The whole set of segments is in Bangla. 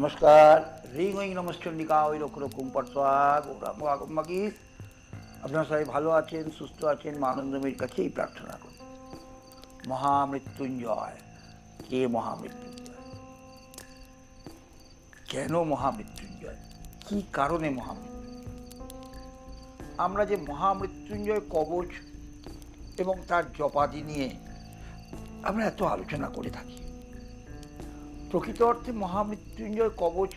নমস্কার। রিং ওই নমস্চন্ডিকা ওই রকম পটসোয়াগ মাগিস। আপনারা সবাই ভালো আছেন, সুস্থ আছেন, মা আনন্দময়ীর কাছে এই প্রার্থনা করি। মহামৃত্যুঞ্জয়। কে মহামৃত্যুঞ্জয়? কেন মহামৃত্যুঞ্জয়? কি কারণে মহামৃত্যুঞ্জয়? আমরা যে মহামৃত্যুঞ্জয় কবচ এবং তার জপাদি নিয়ে আমরা এত আলোচনা করে থাকি, প্রকৃত অর্থে মহামৃত্যুঞ্জয় কবচ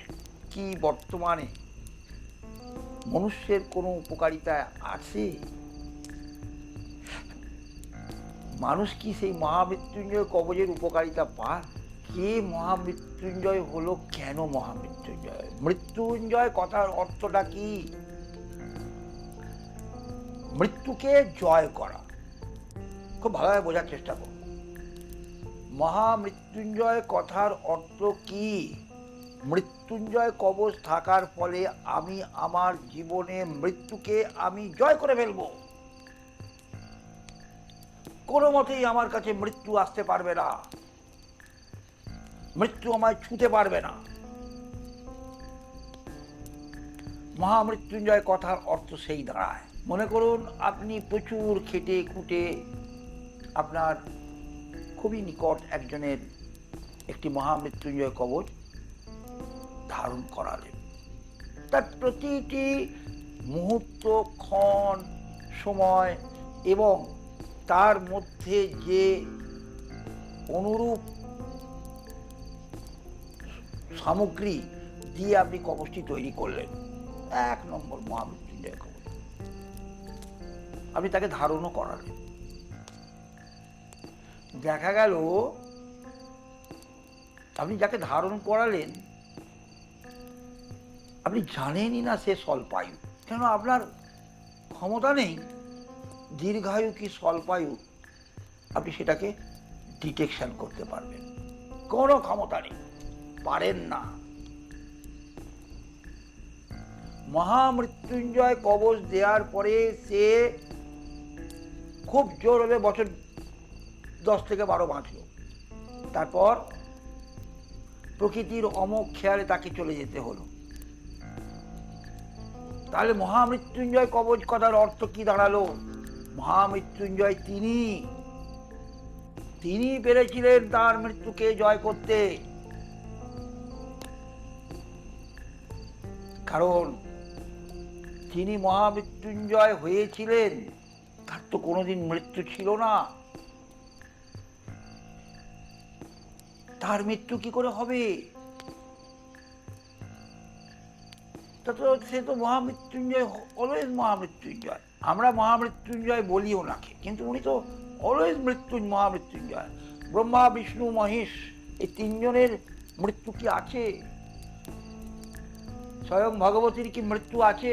কি বর্তমানে মনুষ্যের কোনো উপকারিতা আছে? মানুষ কি সেই মহামৃত্যুঞ্জয় কবচের উপকারিতা পায়? কে মহামৃত্যুঞ্জয় হলো? কেন মহামৃত্যুঞ্জয়? মৃত্যুঞ্জয় কথার অর্থটা কি? মৃত্যুকে জয় করা। খুব ভালোভাবে বোঝার চেষ্টা করুন। মহামৃত্যুঞ্জয় কথার অর্থ কি? মৃত্যুঞ্জয় কবচ থাকার ফলে আমি আমার জীবনে মৃত্যুকে আমি জয় করে ফেলবো। কোনো মতেই আমার কাছে মৃত্যু আসতে পারবে না, মৃত্যু আমায় ছুঁতে পারবে না। মহামৃত্যুঞ্জয় কথার অর্থ সেই দাঁড়ায়। মনে করুন আপনি প্রচুর খেটে খুঁটে আপনার খুবই নিকট একজনের একটি মহামৃত্যুঞ্জয় কবচ ধারণ করালেন। তার প্রতিটি মুহূর্ত, ক্ষণ, সময় এবং তার মধ্যে যে অনুরূপ সামগ্রী দিয়ে আপনি কবচটি তৈরি করলেন, 1 নম্বর মহামৃত্যুঞ্জয় কবচ। আপনি তাকে ধারণও করালেন। দেখা গেল আপনি যাকে ধারণ করালেন আপনি জানেনই না সে স্বল্পায়ু। কেন? আপনার ক্ষমতা নেই দীর্ঘায়ু কি স্বল্পায়ু আপনি সেটাকে ডিটেকশন করতে পারবেন। কোনো ক্ষমতা নেই, পারেন না। মহামৃত্যুঞ্জয় কবচ দেওয়ার পরে সে খুব জোর হলে বছর 10 থেকে 12 বাঁচল, তারপর প্রকৃতির অমোঘ খেয়ালে তাকে চলে যেতে হলো। তাহলে মহামৃত্যুঞ্জয় কবচ কথার অর্থ কি দাঁড়ালো? মহামৃত্যুঞ্জয় তিনি পেরেছিলেন তার মৃত্যুকে জয় করতে। কারণ তিনি মহামৃত্যুঞ্জয় হয়েছিলেন, তার তো কোনোদিন মৃত্যু ছিল না। তার মৃত্যু কি করে হবে? সে তো মহামৃত্যুঞ্জয়, অলওয়েজ মহামৃত্যুঞ্জয়। আমরা মহামৃত্যুঞ্জয় বলি ওনাকে, কিন্তু উনি তো অলওয়েজ মহামৃত্যুঞ্জয়। ব্রহ্মা, বিষ্ণু, মহেশ এই 3 জনের মৃত্যু কি আছে? স্বয়ং ভগবতীর কি মৃত্যু আছে?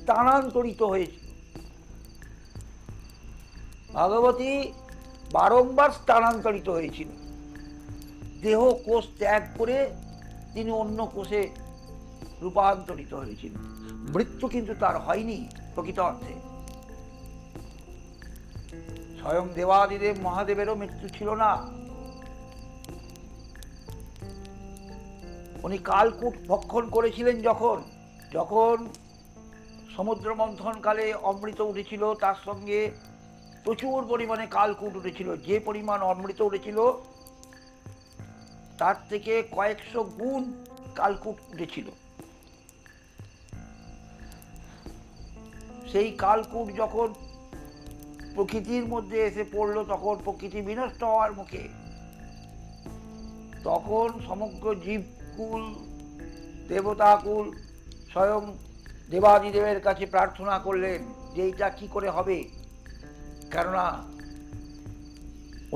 স্থানান্তরিত হয়েছিল। ভগবতী বারংবার স্থানান্তরিত হয়েছিল। দেহ কোষ ত্যাগ করে তিনি অন্য কোষে রূপান্তরিত হয়েছিল। মৃত্যু কিন্তু তার হয়নি প্রকৃত অর্থে। স্বয়ং দেবাদিদেব মহাদেবেরও মৃত্যু ছিল না। উনি কালকূট ভক্ষণ করেছিলেন যখন সমুদ্র মন্থনকালে অমৃত উঠেছিল, তার সঙ্গে প্রচুর পরিমাণে কালকূট উঠেছিল। যে পরিমাণ অমৃত উঠেছিল তার থেকে কয়েকশো গুণ কালকূট উঠেছিল। সেই কালকূট যখন প্রকৃতির মধ্যে এসে পড়ল, তখন প্রকৃতি বিনষ্ট হওয়ার মুখে। তখন সমগ্র জীবকুল, দেবতাকুল স্বয়ং দেবাদিদেবের কাছে প্রার্থনা করলেন যে এইটা কি করে হবে। কেননা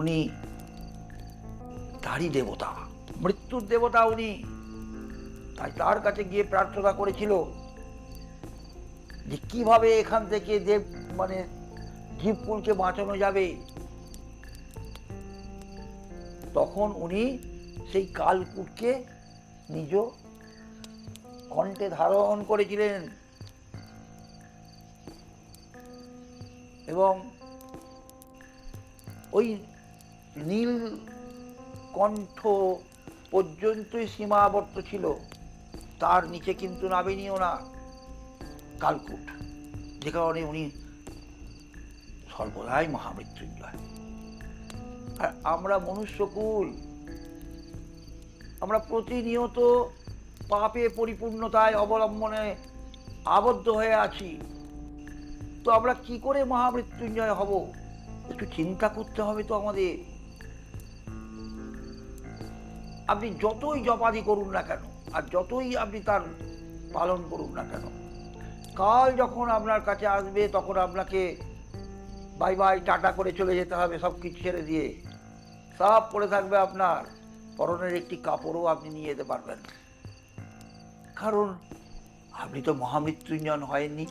উনি তারই দেবতা, মৃত্যুর দেবতা উনি। তাই তার কাছে গিয়ে প্রার্থনা করেছিল যে কিভাবে এখান থেকে জীবকুলকে বাঁচানো যাবে। তখন উনি সেই কালকূটকে নিজ কণ্ঠে ধারণ করেছিলেন এবং ওই নীল কণ্ঠ পর্যন্তই সীমাবদ্ধ ছিল। তার নিচে কিন্তু নামেনিও না কালকূট, যে কারণে উনি সর্বদাই মহামৃত্যুঞ্জয়। আর আমরা মনুষ্যকুল, আমরা প্রতিনিয়ত পাপে পরিপূর্ণতায় অবলম্বনে আবদ্ধ হয়ে আছি। তো আমরা কি করে মহামৃত্যুঞ্জয় হব, একটু চিন্তা করতে হবে তো আমাদের। আপনি যতই জপাদি করুন না কেন, আর যতই আপনি তার পালন করুন না কেন, কাল যখন আপনার কাছে আসবে তখন আপনাকে বাই বাই টাটা করে চলে যেতে হবে, সব কিছু ছেড়ে দিয়ে। সব পড়ে থাকবে আপনার, পরনের একটি কাপড়ও আপনি নিয়ে যেতে পারবেন না। কারণ আপনি তো মহামৃত্যুঞ্জয় হয়ননি।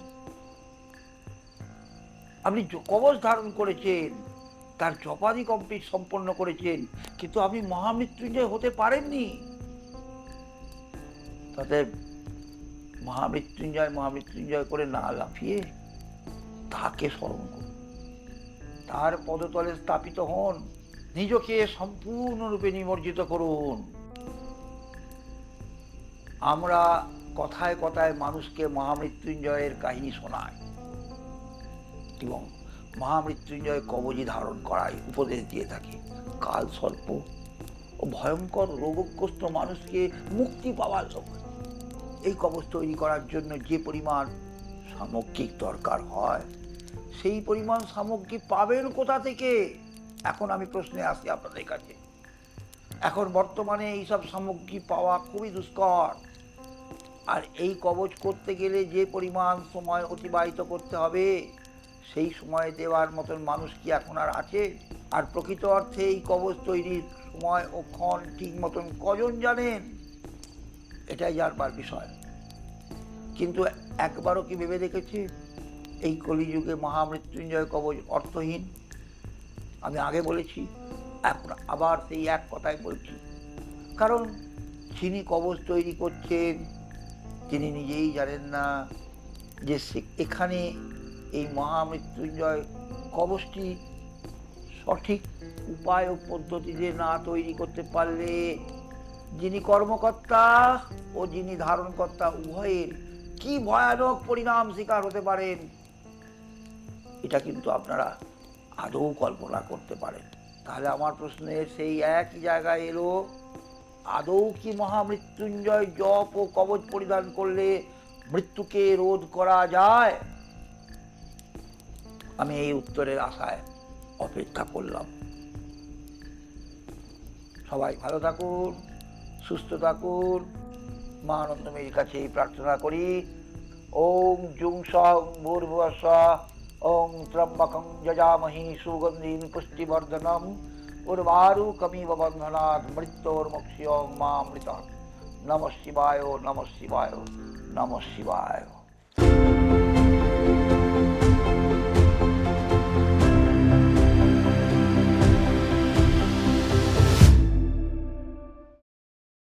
আপনি কবচ ধারণ করেছেন, তার জপাদি কমপ্লিট সম্পন্ন করেছেন, কিন্তু আপনি মহামৃত্যুঞ্জয় হতে পারেননি। তাদের মহামৃত্যুঞ্জয় মহামৃত্যুঞ্জয় করে না লাফিয়ে তাকে স্মরণ করুন, তার পদতলে স্থাপিত হন, নিজকে সম্পূর্ণরূপে নিমজ্জিত করুন। আমরা কথায় কথায় মানুষকে মহামৃত্যুঞ্জয়ের কাহিনী শোনাই এবং মহামৃত্যুঞ্জয় কবচই ধারণ করাই উপদেশ দিয়ে থাকি। কাল স্বল্প ও ভয়ঙ্কর রোগগ্রস্ত মানুষকে মুক্তি পাওয়ার লক্ষ্যে এই কবচ তৈরি করার জন্য যে পরিমাণ সামগ্রিক দরকার হয়, সেই পরিমাণ সামগ্রী পাবেন কোথা থেকে? এখন আমি প্রশ্নে আসি আপনাদের কাছে। এখন বর্তমানে এইসব সামগ্রী পাওয়া খুবই দুষ্কর। আর এই কবচ করতে গেলে যে পরিমাণ সময় অতিবাহিত করতে হবে, সেই সময় দেওয়ার মতন মানুষ কি এখন আর আছে? আর প্রকৃত অর্থে এই কবচ তৈরির সময় ও ক্ষণ ঠিক মতন কজন জানেন? এটাই জানবার বিষয়। কিন্তু একবারও কি ভেবে দেখেছি এই কলিযুগে মহামৃত্যুঞ্জয় কবচ অর্থহীন? আমি আগে বলেছি, এখন আবার সেই এক কথাই বলছি। কারণ যিনি কবচ তৈরি করছেন তিনি নিজেই জানেন না যে এখানে এই মহামৃত্যুঞ্জয় কবচটি সঠিক উপায় ও পদ্ধতিতে না তৈরি করতে পারলে যিনি কর্মকর্তা ও যিনি ধারণকর্তা উভয়ের কি ভয়ানক পরিণাম শিকার হতে পারেন, এটা কিন্তু আপনারা আদৌ কল্পনা করতে পারেন। তাহলে আমার প্রশ্নের সেই একই জায়গায় এলো, আদৌ কি মহামৃত্যুঞ্জয় জপ ও কবচ পরিধান করলে মৃত্যুকে রোধ করা যায়? আমি এই উত্তরের আশায় অপেক্ষা করলাম। সবাই ভালো থাকুন, সুস্থ থাকুন। মা আনন্দময়ীর কাছে এই প্রার্থনা করি। ওম জুং সং ভূর্ভুবস্সুঃ ওং ত্র্যম্বকং যজামহি সুগন্ধিং পুষ্টিবর্ধনং উর্বারুকমিব বন্ধনাৎ মৃত্যুর্মুক্ষীয়ং মামৃতাৎ। নমঃ শিবায়, নমঃ শিবায়, নমঃ শিবায়।